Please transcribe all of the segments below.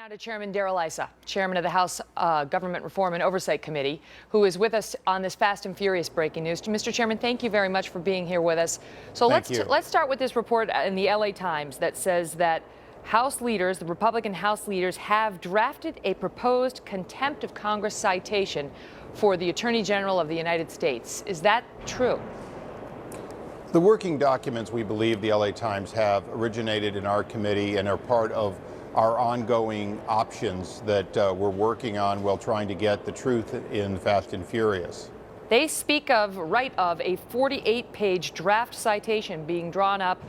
Now to Chairman Darrell Issa, Chairman of the House Government Reform and Oversight Committee, who is with us on this fast and furious breaking news. Mr. Chairman, thank you very much for being here with us. So let's start with this report in the LA Times that says that House leaders, the Republican House leaders, have drafted a proposed contempt of Congress citation for the Attorney General of the United States. Is that true? The working documents we believe the LA Times have originated in our committee and are part of our ongoing options that we're working on while trying to get the truth in Fast and Furious. They speak of a 48-page draft citation being drawn up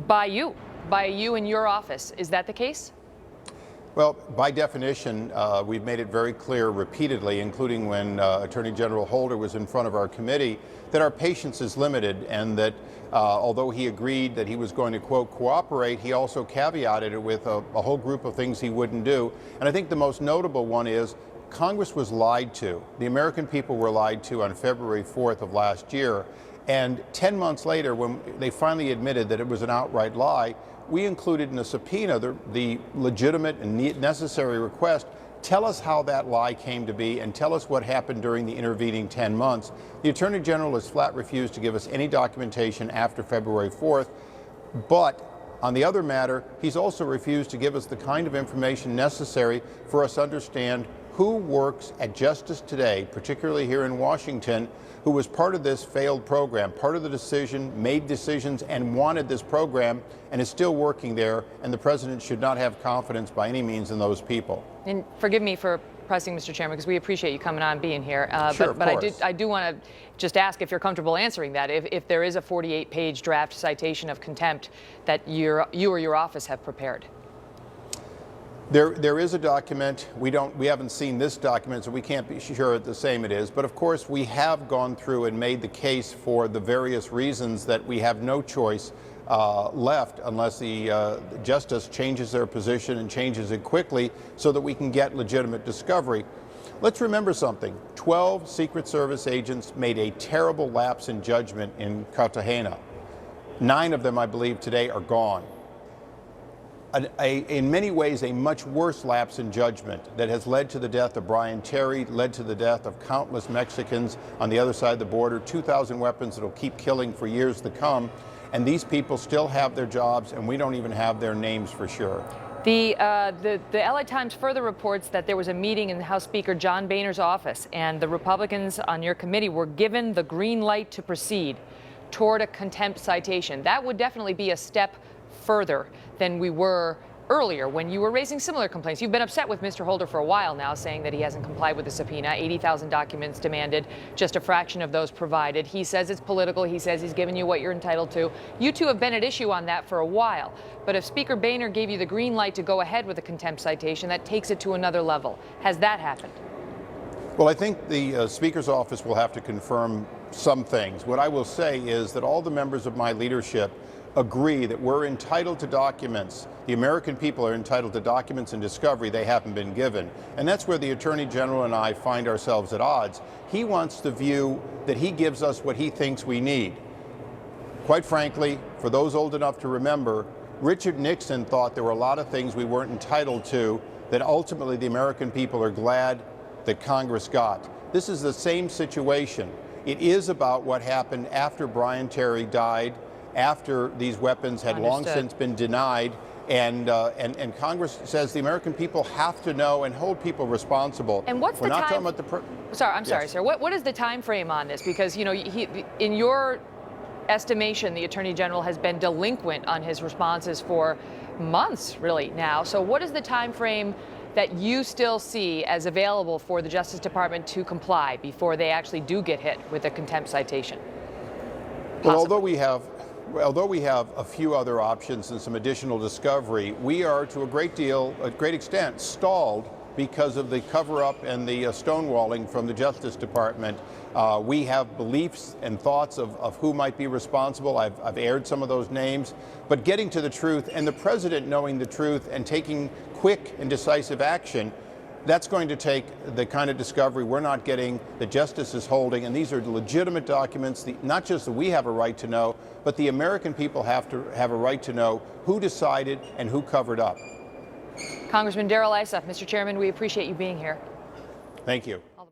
by you in your office. Is that the case? Well, by definition, we've made it very clear repeatedly, including when Attorney General Holder was in front of our committee, that our patience is limited and that although he agreed that he was going to, quote, cooperate, he also caveated it with a whole group of things he wouldn't do. And I think the most notable one is Congress was lied to. The American people were lied to on February 4th of last year. And 10 months later, when they finally admitted that it was an outright lie, we included in a subpoena the legitimate and necessary request. Tell us how that lie came to be and tell us what happened during the intervening 10 months. The Attorney General has flat refused to give us any documentation after February 4th, but on the other matter, he's also refused to give us the kind of information necessary for us to understand who works at Justice Today, particularly here in Washington, who was part of this failed program, part of the decision, made decisions, and wanted this program, and is still working there, and the president should not have confidence by any means in those people. And forgive me for pressing, Mr. Chairman, because we appreciate you coming on and being here. Sure, but I do want to just ask if you're comfortable answering that. If there is a 48-page draft citation of contempt that you or your office have prepared. There is a document. We haven't seen this document, so we can't be sure the same it is. But of course, we have gone through and made the case for the various reasons that we have no choice left unless the justice changes their position and changes it quickly so that we can get legitimate discovery. Let's remember something. 12 Secret Service agents made a terrible lapse in judgment in Cartagena. 9 of them, I believe, today are gone. In many ways, a much worse lapse in judgment that has led to the death of Brian Terry, led to the death of countless Mexicans on the other side of the border, 2,000 weapons that will keep killing for years to come. And these people still have their jobs, and we don't even have their names for sure. The LA Times further reports that there was a meeting in House Speaker John Boehner's office, and the Republicans on your committee were given the green light to proceed toward a contempt citation. That would definitely be a step further than we were earlier when you were raising similar complaints. You've been upset with Mr. Holder for a while now, saying that he hasn't complied with the subpoena. 80,000 documents demanded, just a fraction of those provided. He says it's political. He says he's given you what you're entitled to. You two have been at issue on that for a while. But if Speaker Boehner gave you the green light to go ahead with a contempt citation, that takes it to another level. Has that happened? Well, I think the Speaker's office will have to confirm some things. What I will say is that all the members of my leadership agree that we're entitled to documents. The American people are entitled to documents and discovery they haven't been given. And that's where the Attorney General and I find ourselves at odds. He wants the view that he gives us what he thinks we need. Quite frankly, for those old enough to remember, Richard Nixon thought there were a lot of things we weren't entitled to that ultimately the American people are glad that Congress got. This is the same situation. It is about what happened after Brian Terry died, after these weapons had long since been denied, and Congress says the American people have to know and hold people responsible. And what's We're the not time? talking about the Sorry, sir. What is the time frame on this? Because, you know, in your estimation, the Attorney General has been delinquent on his responses for months, really, now. So what is the time frame that you still see as available for the Justice Department to comply before they actually do get hit with a contempt citation? Well, although we have a few other options and some additional discovery, we are to a great extent stalled because of the cover-up and the stonewalling from the Justice Department. We have beliefs and thoughts of who might be responsible. I've aired some of those names. But getting to the truth and the president knowing the truth and taking quick and decisive action, that's going to take the kind of discovery we're not getting, that justice is holding. And these are legitimate documents, not just that we have a right to know, but the American people have to have a right to know who decided and who covered up. Congressman Darrell Issa, Mr. Chairman, we appreciate you being here. Thank you.